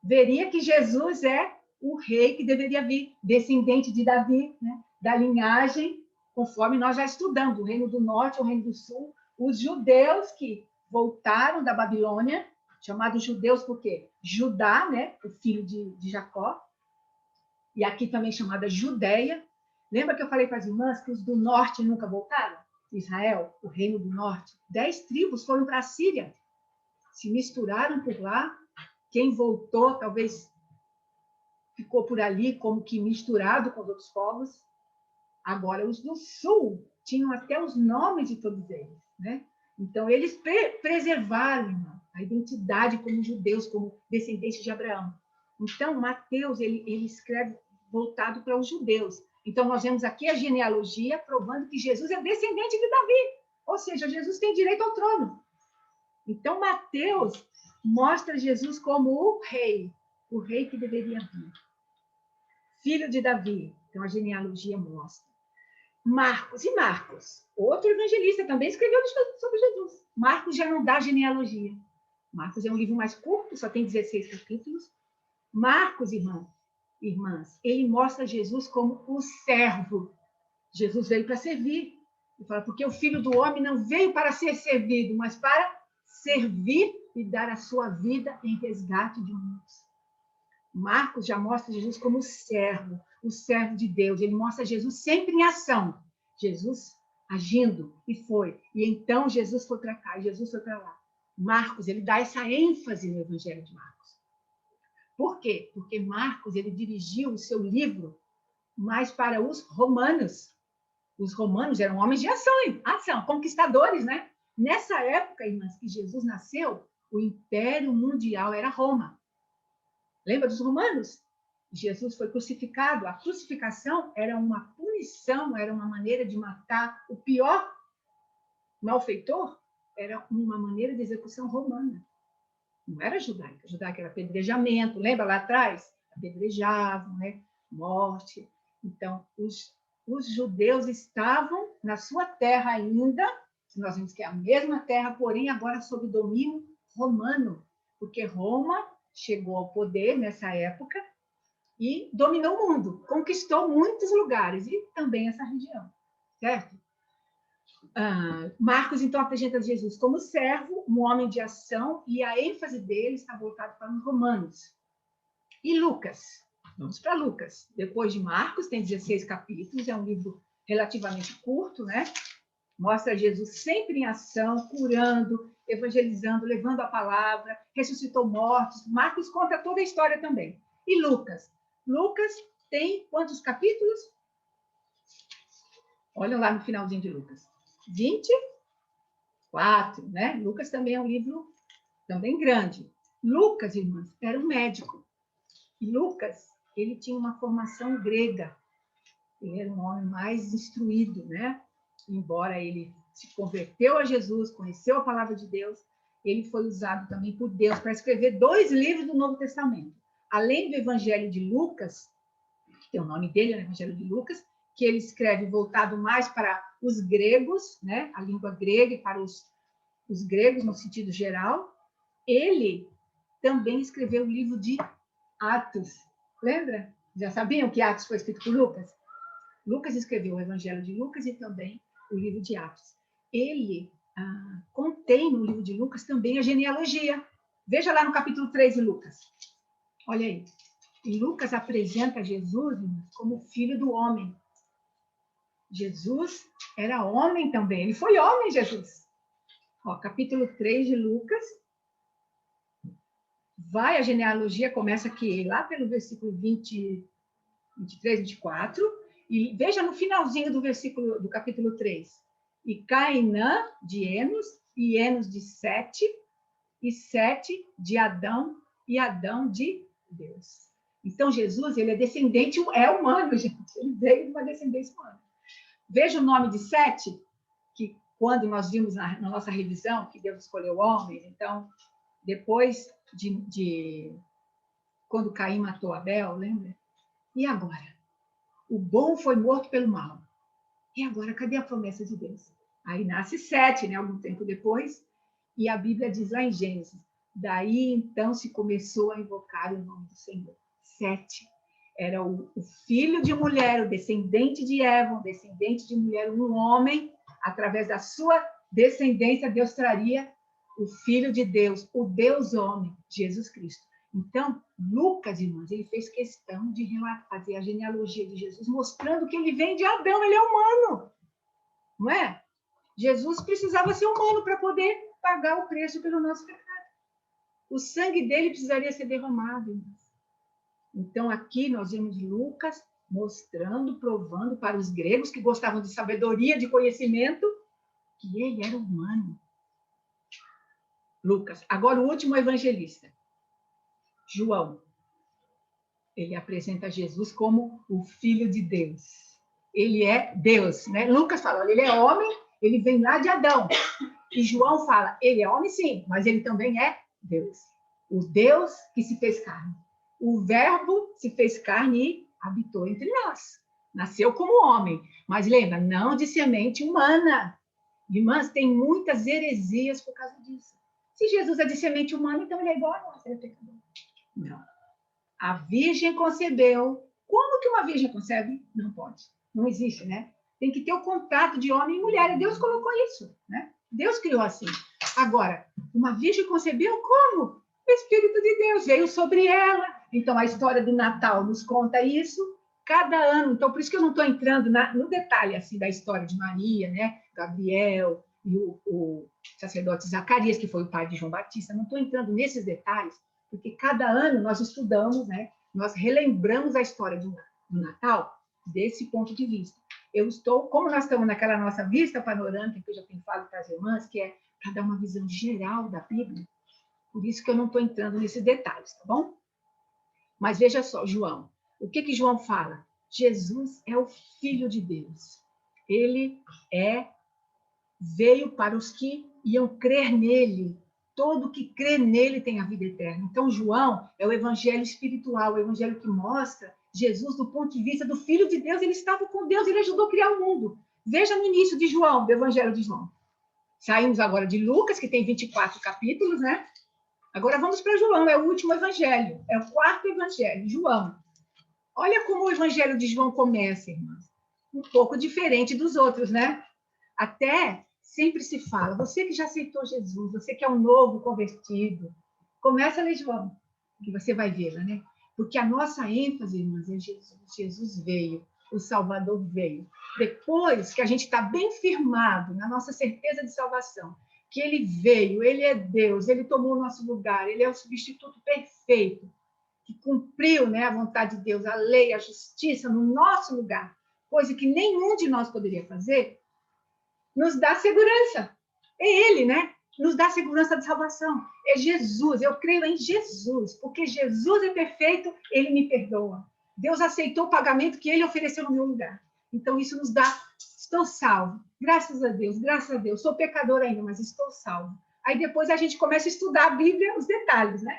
veria que Jesus é o rei que deveria vir, descendente de Davi, né? Da linhagem, conforme nós já estudamos, o reino do norte, o reino do sul, os judeus que voltaram da Babilônia, chamados judeus porque Judá, né, o filho de Jacó, e aqui também chamada Judéia. Lembra que eu falei para as irmãs que os do norte nunca voltaram? Israel, o reino do norte. 10 tribos foram para a Síria, se misturaram por lá. Quem voltou, talvez ficou por ali como que misturado com os outros povos. Agora, os do sul tinham até os nomes de todos eles, né? Então, eles preservaram, irmão, a identidade como judeus, como descendentes de Abraão. Então, Mateus, ele escreve voltado para os judeus. Então, nós vemos aqui a genealogia provando que Jesus é descendente de Davi. Ou seja, Jesus tem direito ao trono. Então, Mateus mostra Jesus como o rei que deveria vir. Filho de Davi. Então, a genealogia mostra. Marcos, outro evangelista também escreveu sobre Jesus. Marcos já não dá genealogia. Marcos é um livro mais curto, só tem 16 capítulos. Marcos, irmãs, ele mostra Jesus como o servo. Jesus veio para servir. Ele fala, porque o Filho do Homem não veio para ser servido, mas para servir e dar a sua vida em resgate de muitos. Marcos já mostra Jesus como o servo de Deus. Ele mostra Jesus sempre em ação. Jesus agindo, e foi. E então Jesus foi para cá, e Jesus foi para lá. Marcos, ele dá essa ênfase no Evangelho de Marcos. Por quê? Porque Marcos, ele dirigiu o seu livro mais para os romanos. Os romanos eram homens de ação, conquistadores, né? Nessa época, irmãs, que Jesus nasceu, o Império Mundial era Roma. Lembra dos romanos? Jesus foi crucificado. A crucificação era uma punição, era uma maneira de matar o pior malfeitor. Era uma maneira de execução romana. Não era judaica. A judaica era apedrejamento. Lembra lá atrás? Apedrejavam, né? Morte. Então, os judeus estavam na sua terra ainda, nós vemos que é a mesma terra, porém agora sob domínio romano, porque Roma chegou ao poder nessa época e dominou o mundo, conquistou muitos lugares e também essa região, certo? Marcos, então, apresenta Jesus como servo, um homem de ação, e a ênfase dele está voltada para os romanos. E Lucas? Vamos para Lucas. Depois de Marcos, tem 16 capítulos, é um livro relativamente curto, né? Mostra Jesus sempre em ação, curando, evangelizando, levando a palavra, ressuscitou mortos. Marcos conta toda a história também. E Lucas? Lucas tem quantos capítulos? Olha lá no finalzinho de Lucas. 24, né? Lucas também é um livro também grande. Lucas, irmãs, era um médico. E Lucas, ele tinha uma formação grega. Ele era um homem mais instruído, né? Embora ele se converteu a Jesus, conheceu a palavra de Deus, ele foi usado também por Deus para escrever 2 livros do Novo Testamento. Além do Evangelho de Lucas, que tem o nome dele, o Evangelho de Lucas, que ele escreve voltado mais para os gregos, né? A língua grega e para os gregos no sentido geral. Ele também escreveu o livro de Atos. Lembra? Já sabiam que Atos foi escrito por Lucas? Lucas escreveu o Evangelho de Lucas e também o livro de Atos. Ele contém no livro de Lucas também a genealogia. Veja lá no capítulo 3 de Lucas. Olha aí. E Lucas apresenta Jesus como filho do homem. Jesus era homem também. Ele foi homem, Jesus. Ó, capítulo 3 de Lucas. Vai, a genealogia começa aqui, lá pelo versículo 20, 23, 24. E veja no finalzinho do capítulo 3. E Cainã de Enos, e Enos de Sete, e Sete de Adão, e Adão de Deus. Então, Jesus, ele é descendente, é humano, gente. Ele veio de uma descendência humana. Veja o nome de Sete, que quando nós vimos na nossa revisão, que Deus escolheu homens, então, depois de quando Caim matou Abel, lembra? E agora? O bom foi morto pelo mal. E agora, cadê a promessa de Deus? Aí nasce Sete, né? Algum tempo depois, e a Bíblia diz lá em Gênesis, daí então se começou a invocar o nome do Senhor. Sete era o filho de mulher, o descendente de Eva, o descendente de mulher, um homem, através da sua descendência, Deus traria o Filho de Deus, o Deus homem, Jesus Cristo. Então, Lucas, irmãos, ele fez questão de fazer a genealogia de Jesus, mostrando que ele vem de Adão, ele é humano, não é? Jesus precisava ser humano para poder pagar o preço pelo nosso pecado. O sangue dele precisaria ser derramado, irmãos. Então, aqui nós vemos Lucas mostrando, provando para os gregos que gostavam de sabedoria, de conhecimento, que ele era humano. Lucas. Agora, o último evangelista, João. Ele apresenta Jesus como o Filho de Deus. Ele é Deus, né? Lucas fala, ele é homem, ele vem lá de Adão. E João fala, ele é homem sim, mas ele também é Deus. O Deus que se fez carne. O Verbo se fez carne e habitou entre nós. Nasceu como homem, mas lembra, não de semente humana. Irmãs, tem muitas heresias por causa disso. Se Jesus é de semente humana, então ele é igual a nós, ele é pecador. Não. A virgem concebeu. Como que uma virgem concebe? Não pode. Não existe, né? Tem que ter o contato de homem e mulher. E Deus colocou isso, né? Deus criou assim. Agora, uma virgem concebeu como? O Espírito de Deus veio sobre ela. Então, a história do Natal nos conta isso cada ano. Então, por isso que eu não estou entrando no detalhe assim, da história de Maria, né? Gabriel e o sacerdote Zacarias, que foi o pai de João Batista. Não estou entrando nesses detalhes, porque cada ano nós estudamos, né? Nós relembramos a história do Natal desse ponto de vista. Como nós estamos naquela nossa vista panorâmica, que eu já tenho falado para as irmãs, que é para dar uma visão geral da Bíblia, por isso que eu não estou entrando nesses detalhes, tá bom? Mas veja só, João, o que João fala? Jesus é o Filho de Deus. Ele veio para os que iam crer nele. Todo que crê nele tem a vida eterna. Então, João é o evangelho espiritual, o evangelho que mostra Jesus do ponto de vista do Filho de Deus. Ele estava com Deus, ele ajudou a criar o mundo. Veja no início de João, do evangelho de João. Saímos agora de Lucas, que tem 24 capítulos, né? Agora vamos para João, é o último evangelho, é o 4º evangelho, João. Olha como o evangelho de João começa, irmãs. Um pouco diferente dos outros, né? Até sempre se fala, você que já aceitou Jesus, você que é um novo convertido, começa a ler João, que você vai vê-la, né? Porque a nossa ênfase, irmãs, é Jesus. Jesus veio, o Salvador veio. Depois que a gente está bem firmado na nossa certeza de salvação, que ele veio, ele é Deus, ele tomou o nosso lugar, ele é o substituto perfeito, que cumpriu, né, a vontade de Deus, a lei, a justiça no nosso lugar, coisa que nenhum de nós poderia fazer, nos dá segurança. É ele, né? nos dá segurança de salvação. É Jesus, eu creio em Jesus, porque Jesus é perfeito, ele me perdoa. Deus aceitou o pagamento que ele ofereceu no meu lugar. Então, isso nos dá, estou salvo. Graças a Deus. Sou pecador ainda, mas estou salvo. Aí depois a gente começa a estudar a Bíblia, os detalhes, né?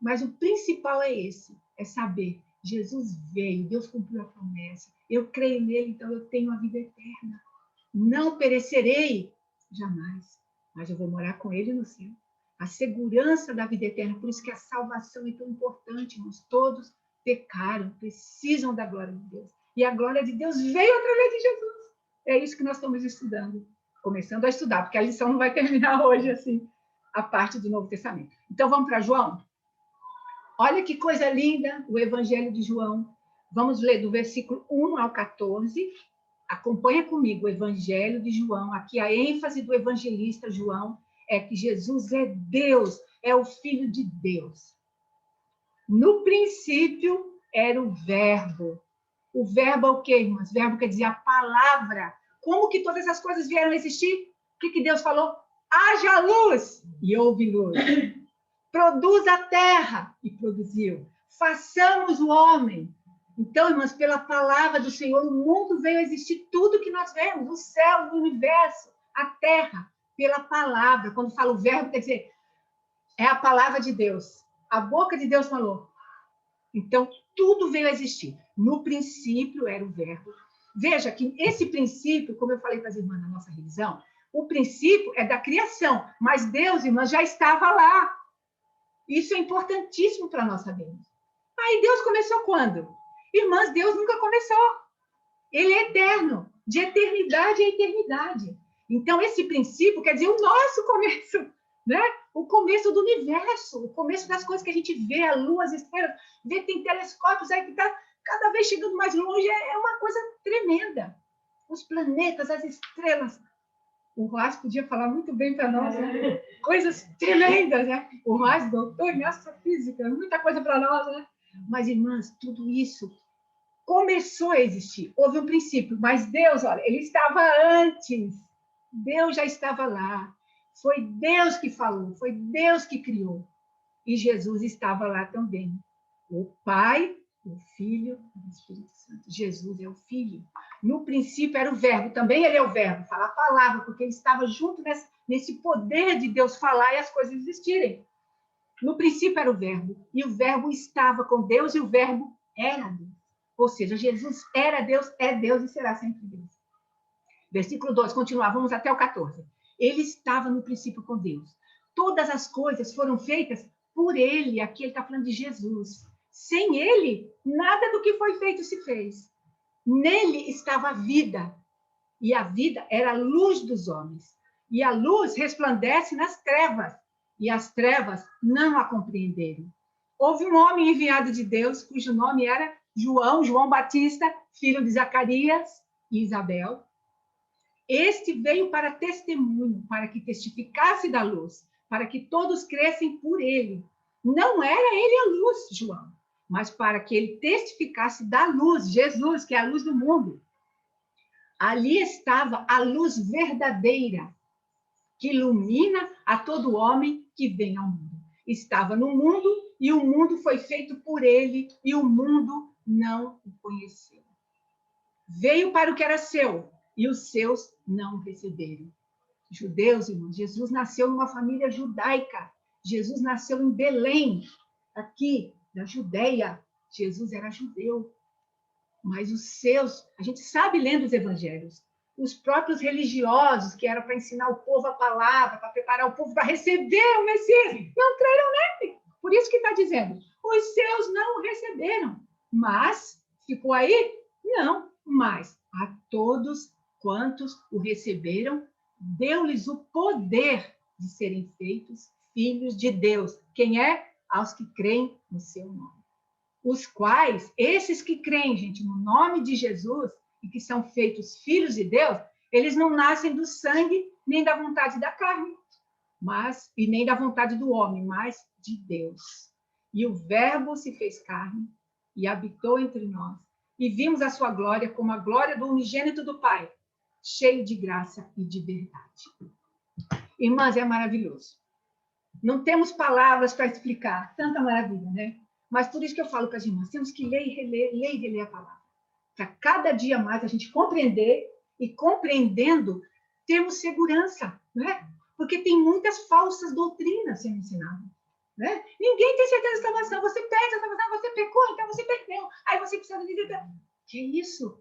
Mas o principal é esse, é saber, Jesus veio, Deus cumpriu a promessa, eu creio nele, então eu tenho a vida eterna. Não perecerei jamais, mas eu vou morar com ele no céu. A segurança da vida eterna, por isso que a salvação é tão importante, irmãos. Todos pecaram, precisam da glória de Deus. E a glória de Deus veio através de Jesus. É isso que nós estamos estudando, começando a estudar, porque a lição não vai terminar hoje, assim, a parte do Novo Testamento. Então, vamos para João? Olha que coisa linda o Evangelho de João. Vamos ler do versículo 1 ao 14. Acompanha comigo o Evangelho de João. Aqui a ênfase do evangelista João é que Jesus é Deus, é o Filho de Deus. No princípio era o Verbo. O verbo é o quê, irmãs? Verbo quer dizer a palavra. Como que todas as coisas vieram a existir? O que Deus falou? Haja luz! E houve luz. Produz a terra, e produziu. Façamos o homem. Então, irmãs, pela palavra do Senhor, o mundo veio a existir, tudo que nós vemos, o céu, o universo, a terra, pela palavra. Quando fala o verbo, quer dizer, é a palavra de Deus. A boca de Deus falou. Então, tudo veio a existir. No princípio era o verbo. Veja que esse princípio, como eu falei para as irmãs na nossa revisão, o princípio é da criação, mas Deus, irmãs, já estava lá. Isso é importantíssimo para nós sabermos. Aí Deus começou quando? Irmãs, Deus nunca começou. Ele é eterno, de eternidade a eternidade. Então, esse princípio quer dizer o nosso começo, né? O começo do universo, o começo das coisas que a gente vê, a lua, as estrelas, vê, tem telescópios aí que está cada vez chegando mais longe, é uma coisa tremenda. Os planetas, as estrelas. O Roás podia falar muito bem para nós, né? Coisas tremendas, né? O Roás, doutor em astrofísica, muita coisa para nós, né? Mas, irmãs, tudo isso começou a existir. Houve um princípio, mas Deus, olha, ele estava antes. Deus já estava lá. Foi Deus que falou, foi Deus que criou. E Jesus estava lá também. O Pai, o Filho e o Espírito Santo. Jesus é o Filho. No princípio era o Verbo, também ele é o Verbo, fala a palavra, porque ele estava junto nesse poder de Deus falar e as coisas existirem. No princípio era o Verbo, e o Verbo estava com Deus, e o Verbo era Deus. Ou seja, Jesus era Deus, é Deus e será sempre Deus. Versículo 2, continuar, vamos até o 14. Ele estava no princípio com Deus. Todas as coisas foram feitas por ele, aqui ele está falando de Jesus. Sem ele, nada do que foi feito se fez. Nele estava a vida, e a vida era a luz dos homens. E a luz resplandece nas trevas, e as trevas não a compreenderam. Houve um homem enviado de Deus, cujo nome era João Batista, filho de Zacarias e Isabel. Este veio para testemunho, para que testificasse da luz, para que todos crescem por ele. Não era ele a luz, João, mas para que ele testificasse da luz, Jesus, que é a luz do mundo. Ali estava a luz verdadeira, que ilumina a todo homem que vem ao mundo. Estava no mundo, e o mundo foi feito por ele, e o mundo não o conheceu. Veio para o que era seu, e os seus não o receberam. Judeus, irmãos, Jesus nasceu numa família judaica. Jesus nasceu em Belém, aqui, na Judeia. Jesus era judeu. Mas os seus, a gente sabe lendo os evangelhos, os próprios religiosos, que eram para ensinar o povo a palavra, para preparar o povo para receber o Messias, não creram nele. Por isso que está dizendo, os seus não o receberam. Mas, ficou aí? Não, mas a todos quantos o receberam, deu-lhes o poder de serem feitos filhos de Deus. Quem é? Aos que creem no seu nome. Os quais, esses que creem, gente, no nome de Jesus, e que são feitos filhos de Deus, eles não nascem do sangue, nem da vontade da carne, e nem da vontade do homem, mas de Deus. E o Verbo se fez carne e habitou entre nós, e vimos a sua glória como a glória do unigênito do Pai, cheio de graça e de verdade. Irmãs, é maravilhoso. Não temos palavras para explicar tanta maravilha, né? Mas por isso que eu falo para as irmãs, temos que ler e reler a palavra. Para cada dia mais a gente compreender e, compreendendo, termos segurança, né? Porque tem muitas falsas doutrinas sendo ensinadas, né? Ninguém tem certeza da salvação. Você perde a salvação, você pecou, então você perdeu. Aí você precisa dizer, que é isso?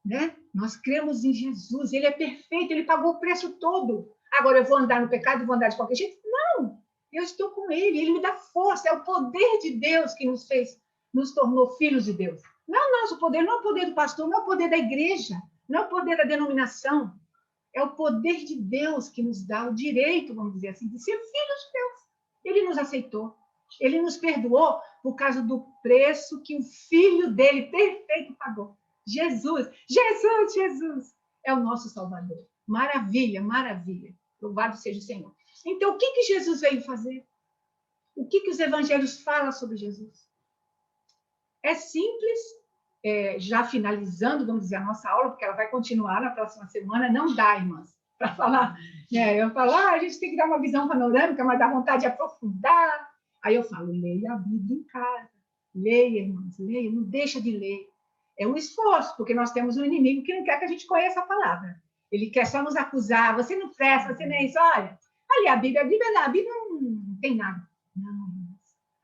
Né? Nós cremos em Jesus, ele é perfeito, ele pagou o preço todo. Agora eu vou andar no pecado, vou andar de qualquer jeito? Não! Eu estou com ele, ele me dá força, é o poder de Deus que nos fez, nos tornou filhos de Deus. Não é o nosso poder, não é o poder do pastor, não é o poder da igreja, não é o poder da denominação. É o poder de Deus que nos dá o direito, vamos dizer assim, de ser filhos de Deus. Ele nos aceitou, ele nos perdoou por causa do preço que o filho dele perfeito pagou. Jesus, Jesus, Jesus é o nosso Salvador. Maravilha, maravilha. Louvado seja o Senhor. Então, o que Jesus veio fazer? O que os evangelhos falam sobre Jesus? É simples, já finalizando, vamos dizer, a nossa aula, porque ela vai continuar na próxima semana, não dá, irmãs, para falar. Eu falo, a gente tem que dar uma visão panorâmica, mas dá vontade de aprofundar. Aí eu falo, leia a Bíblia em casa. Leia, irmãs, leia, não deixa de ler. É um esforço, porque nós temos um inimigo que não quer que a gente conheça a palavra. Ele quer só nos acusar, você não presta, você não é isso, olha. Ali a Bíblia não tem nada. Não,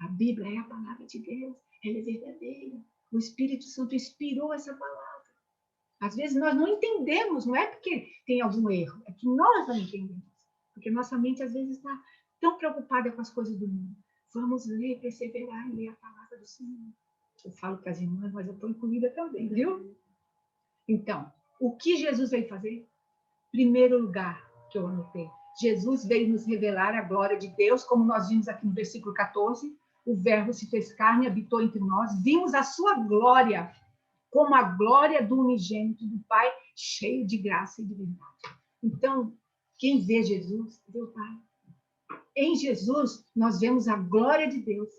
a Bíblia é a palavra de Deus, ela é verdadeira. O Espírito Santo inspirou essa palavra. Às vezes nós não entendemos, não é porque tem algum erro, é que nós não entendemos. Porque nossa mente às vezes está tão preocupada com as coisas do mundo. Vamos ler, perseverar e ler a palavra do Senhor. Eu falo para as irmãs, mas eu estou incluída também, viu? Então, o que Jesus veio fazer? Primeiro lugar que eu anotei, Jesus veio nos revelar a glória de Deus, como nós vimos aqui no versículo 14, o verbo se fez carne e habitou entre nós, vimos a sua glória, como a glória do unigênito do Pai, cheio de graça e de verdade. Então, quem vê Jesus, vê o Pai. Em Jesus, nós vemos a glória de Deus.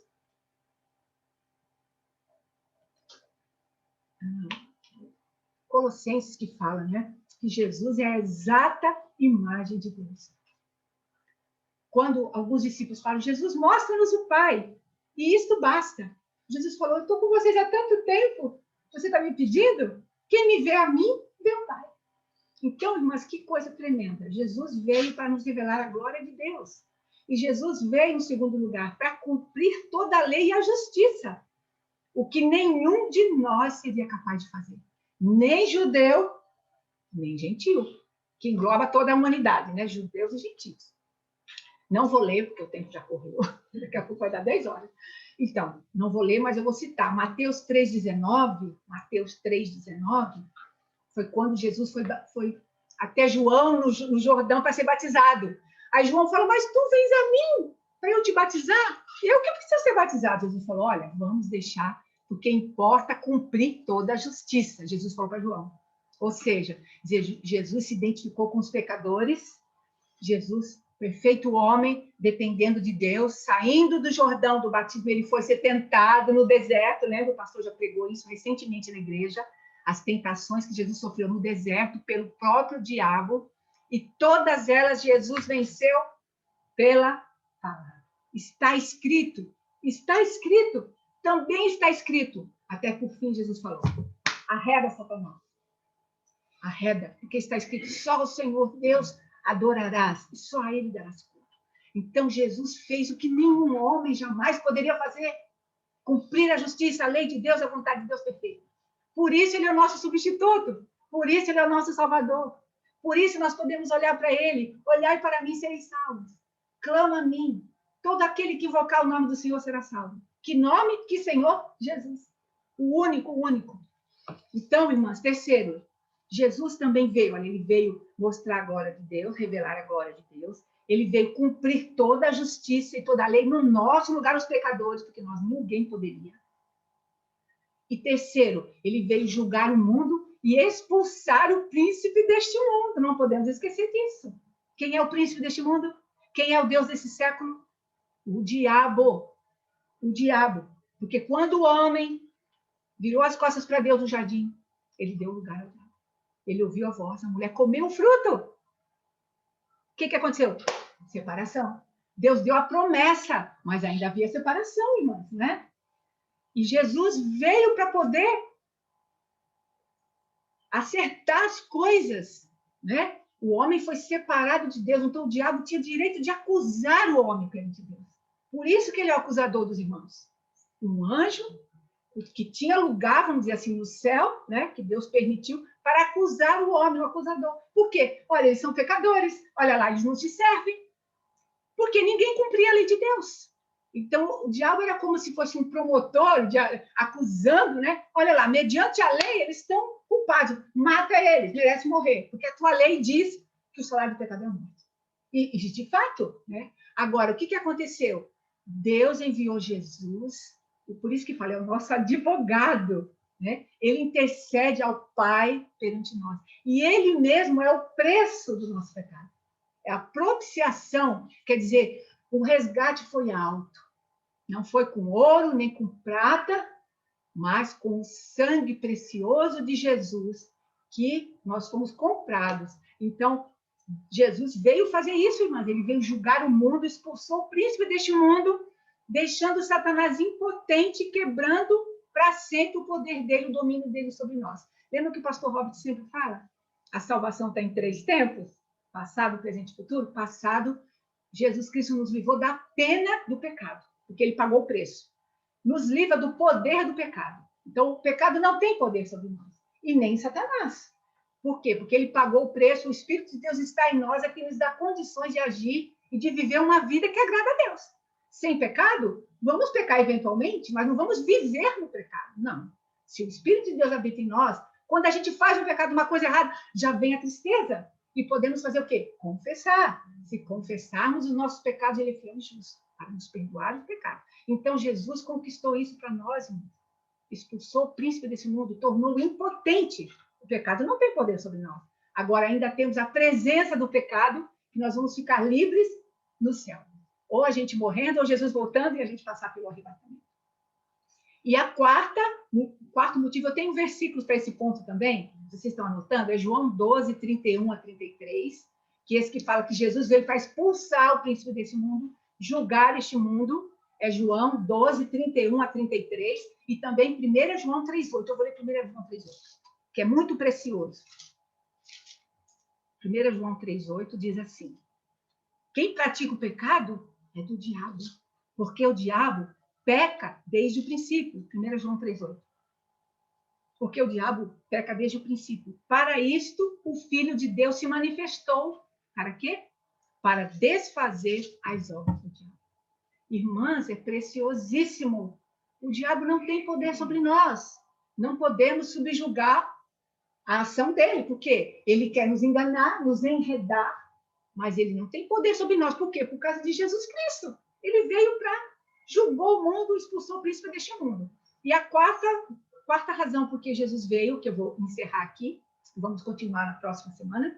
Colossenses que fala, né? Que Jesus é a exata imagem de Deus. Quando alguns discípulos falam, Jesus, mostra-nos o Pai, e isto basta. Jesus falou, eu estou com vocês há tanto tempo, você está me pedindo? Quem me vê a mim, vê o Pai. Então, irmãs, que coisa tremenda. Jesus veio para nos revelar a glória de Deus. E Jesus veio, em segundo lugar, para cumprir toda a lei e a justiça, o que nenhum de nós seria capaz de fazer. Nem judeu, nem gentil, que engloba toda a humanidade, né? Judeus e gentios. Não vou ler, porque o tempo já correu. Daqui a pouco vai dar 10 horas. Então, não vou ler, mas eu vou citar. Mateus 3,19, foi quando Jesus foi até João no Jordão para ser batizado. Aí João falou, mas tu vens a mim para eu te batizar? Eu que preciso ser batizado. Jesus falou, olha, vamos deixar, porque importa cumprir toda a justiça. Jesus falou para João. Ou seja, Jesus se identificou com os pecadores, Jesus, perfeito homem, dependendo de Deus, saindo do Jordão do batismo, ele foi ser tentado no deserto, lembra? O pastor já pregou isso recentemente na igreja, as tentações que Jesus sofreu no deserto pelo próprio diabo, e todas elas Jesus venceu pela palavra. Está escrito, também está escrito, até por fim Jesus falou, arreda Satanás, arreda, porque está escrito, só o Senhor Deus adorarás, e só a ele darás culto. Então, Jesus fez o que nenhum homem jamais poderia fazer, cumprir a justiça, a lei de Deus, a vontade de Deus perfeita. Por isso, ele é o nosso substituto, por isso, ele é o nosso salvador, por isso, nós podemos olhar para ele, olhar para mim, sereis salvos. Clama a mim, todo aquele que invocar o nome do Senhor será salvo. Que nome? Que Senhor? Jesus. O único. Então, irmãs, terceiro, Jesus também veio, olha, ele veio mostrar a glória de Deus, revelar a glória de Deus. Ele veio cumprir toda a justiça e toda a lei no nosso lugar, os pecadores, porque nós ninguém poderia. E terceiro, ele veio julgar o mundo e expulsar o príncipe deste mundo. Não podemos esquecer disso. Quem é o príncipe deste mundo? Quem é o Deus desse século? O diabo. O diabo. Porque quando o homem virou as costas para Deus no jardim, ele deu lugar ao diabo. Ele ouviu a voz, a mulher comeu o fruto. O que aconteceu? Separação. Deus deu a promessa, mas ainda havia separação, irmãos, né? E Jesus veio para poder acertar as coisas, né? O homem foi separado de Deus, então o diabo tinha direito de acusar o homem perante Deus. Por isso que ele é o acusador dos irmãos. Um anjo que tinha lugar, vamos dizer assim, no céu, né? Que Deus permitiu para acusar o homem, o acusador. Por quê? Olha, eles são pecadores. Olha lá, eles não te servem. Porque ninguém cumpria a lei de Deus. Então, o diabo era como se fosse um promotor acusando, né? Olha lá, mediante a lei, eles estão culpados. Mata eles, merece morrer. Porque a tua lei diz que o salário do pecado é a morte. E de fato, né? Agora, o que aconteceu? Deus enviou Jesus, e por isso que fala, é o nosso advogado, né? Ele intercede ao Pai perante nós. E ele mesmo é o preço do nosso pecado. É a propiciação, quer dizer, o resgate foi alto. Não foi com ouro nem com prata, mas com o sangue precioso de Jesus, que nós fomos comprados. Então, Jesus veio fazer isso, irmãs. Ele veio julgar o mundo, expulsou o príncipe deste mundo, deixando Satanás impotente, quebrando para sempre o poder dele, o domínio dele sobre nós. Lembra que o pastor Robert sempre fala? A salvação está em 3 tempos? Passado, presente e futuro? Passado, Jesus Cristo nos livrou da pena do pecado, porque ele pagou o preço. Nos livra do poder do pecado. Então, o pecado não tem poder sobre nós. E nem Satanás. Por quê? Porque ele pagou o preço, o Espírito de Deus está em nós, é que nos dá condições de agir e de viver uma vida que agrada a Deus. Sem pecado, vamos pecar eventualmente, mas não vamos viver no pecado. Não. Se o Espírito de Deus habita em nós, quando a gente faz um pecado, uma coisa errada, já vem a tristeza. E podemos fazer o quê? Confessar. Se confessarmos os nossos pecados, ele é fiel e justo para nos perdoar os pecados. Então, Jesus conquistou isso para nós, irmãos. Expulsou o príncipe desse mundo, tornou-o impotente. O pecado não tem poder sobre nós. Agora ainda temos a presença do pecado, que nós vamos ficar livres no céu. Ou a gente morrendo, ou Jesus voltando e a gente passar pelo arrebatamento. E o quarto motivo, eu tenho versículos para esse ponto também, vocês estão anotando, é João 12, 31 a 33, que esse que fala que Jesus veio para expulsar o príncipe desse mundo, julgar este mundo, é João 12, 31 a 33, e também 1 João 3,8. Eu vou ler 1 João 3,8, que é muito precioso. 1 João 3,8 diz assim: quem pratica o pecado é do diabo, porque o diabo peca desde o princípio. 1 João 3,8. Porque o diabo peca desde o princípio. Para isto, o Filho de Deus se manifestou. Para quê? Para desfazer as obras do diabo. Irmãs, é preciosíssimo. O diabo não tem poder sobre nós. Não podemos subjugar a ação dele, porque ele quer nos enganar, nos enredar, mas ele não tem poder sobre nós. Por quê? Por causa de Jesus Cristo. Ele veio para julgar o mundo, expulsou o príncipe deste mundo. E a quarta razão por que Jesus veio, que eu vou encerrar aqui, vamos continuar na próxima semana.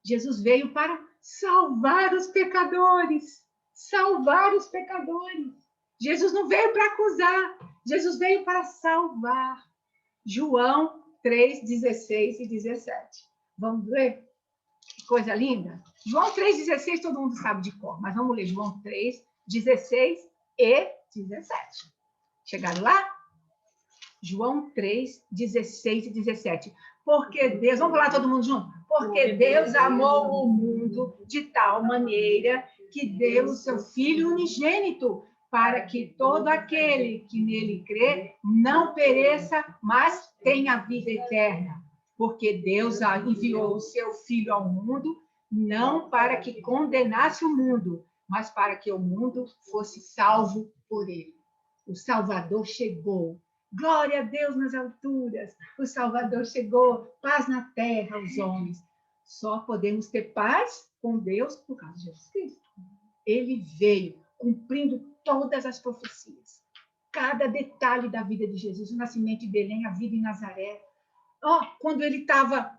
Jesus veio para salvar os pecadores. Salvar os pecadores. Jesus não veio para acusar, Jesus veio para salvar. João 3, 16 e 17. Vamos ler? Que coisa linda. João 3, 16, todo mundo sabe de cor, mas vamos ler João 3, 16 e 17. Chegaram lá? João 3, 16 e 17. Porque Deus, vamos lá todo mundo junto? Porque Deus amou o mundo de tal maneira que deu o seu Filho unigênito, para que todo aquele que nele crê não pereça, mas tenha vida eterna. Porque Deus enviou o seu Filho ao mundo, não para que condenasse o mundo, mas para que o mundo fosse salvo por ele. O Salvador chegou. Glória a Deus nas alturas. O Salvador chegou. Paz na terra aos homens. Só podemos ter paz com Deus por causa de Jesus Cristo. Ele veio cumprindo todas as profecias. Cada detalhe da vida de Jesus. O nascimento em Belém, a vida em Nazaré. Quando ele estava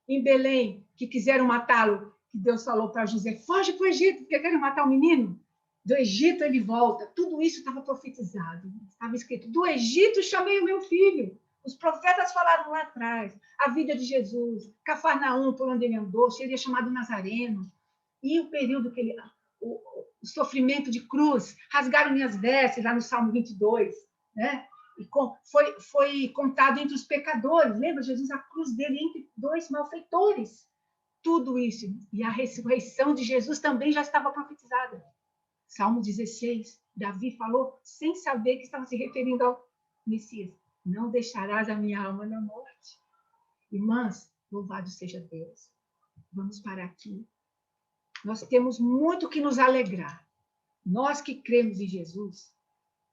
em Belém, que quiseram matá-lo, que Deus falou para José, foge para o Egito, porque querem matar o menino. Do Egito ele volta. Tudo isso estava profetizado. Estava escrito, do Egito chamei o meu filho. Os profetas falaram lá atrás. A vida de Jesus, Cafarnaum, por onde ele andou, seria chamado Nazareno. E o período que ele... O sofrimento de cruz, rasgaram minhas vestes, lá no Salmo 22, né? E foi contado entre os pecadores. Lembra? Jesus, a cruz dele entre dois malfeitores. Tudo isso. E a ressurreição de Jesus também já estava profetizada. Salmo 16, Davi falou, sem saber que estava se referindo ao Messias. Não deixarás a minha alma na morte. Irmãs, louvado seja Deus. Vamos parar aqui. Nós temos muito que nos alegrar. Nós que cremos em Jesus,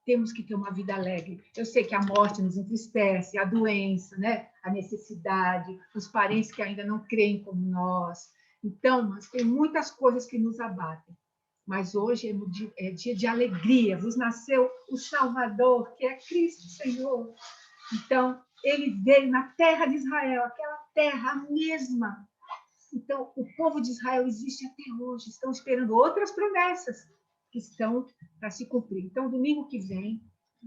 temos que ter uma vida alegre. Eu sei que a morte nos entristece, a doença, né? A necessidade, os parentes que ainda não creem como nós. Então, mas tem muitas coisas que nos abatem. Mas hoje é dia de alegria. Vos nasceu o Salvador, que é Cristo Senhor. Então, ele veio na terra de Israel, aquela terra a mesma. Então, o povo de Israel existe até hoje. Estão esperando outras promessas que estão para se cumprir. Então, domingo que vem,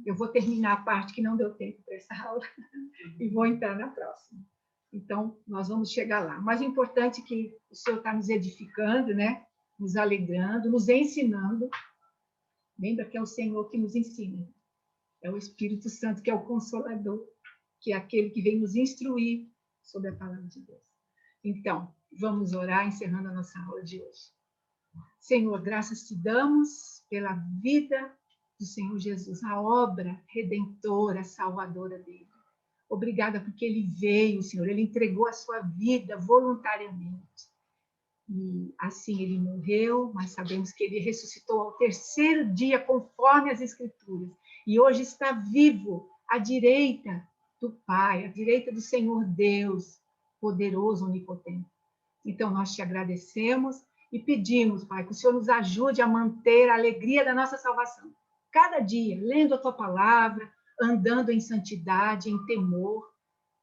eu vou terminar a parte que não deu tempo para essa aula e vou entrar na próxima. Então, nós vamos chegar lá. Mas o importante é que o Senhor está nos edificando, né? Nos alegrando, nos ensinando. Lembra que é o Senhor que nos ensina. É o Espírito Santo que é o Consolador, que é aquele que vem nos instruir sobre a palavra de Deus. Então, vamos orar, encerrando a nossa aula de hoje. Senhor, graças te damos pela vida do Senhor Jesus, a obra redentora, salvadora dele. Obrigada porque ele veio, Senhor, ele entregou a sua vida voluntariamente. E assim ele morreu, mas sabemos que ele ressuscitou ao terceiro dia, conforme as Escrituras. E hoje está vivo à direita do Pai, à direita do Senhor Deus, poderoso, onipotente. Então, nós te agradecemos e pedimos, Pai, que o Senhor nos ajude a manter a alegria da nossa salvação. Cada dia, lendo a tua palavra, andando em santidade, em temor.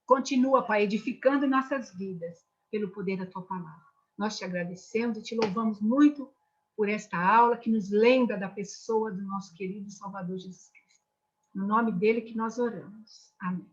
Continua, Pai, edificando nossas vidas pelo poder da tua palavra. Nós te agradecemos e te louvamos muito por esta aula que nos lembra da pessoa do nosso querido Salvador Jesus Cristo. No nome dele que nós oramos. Amém.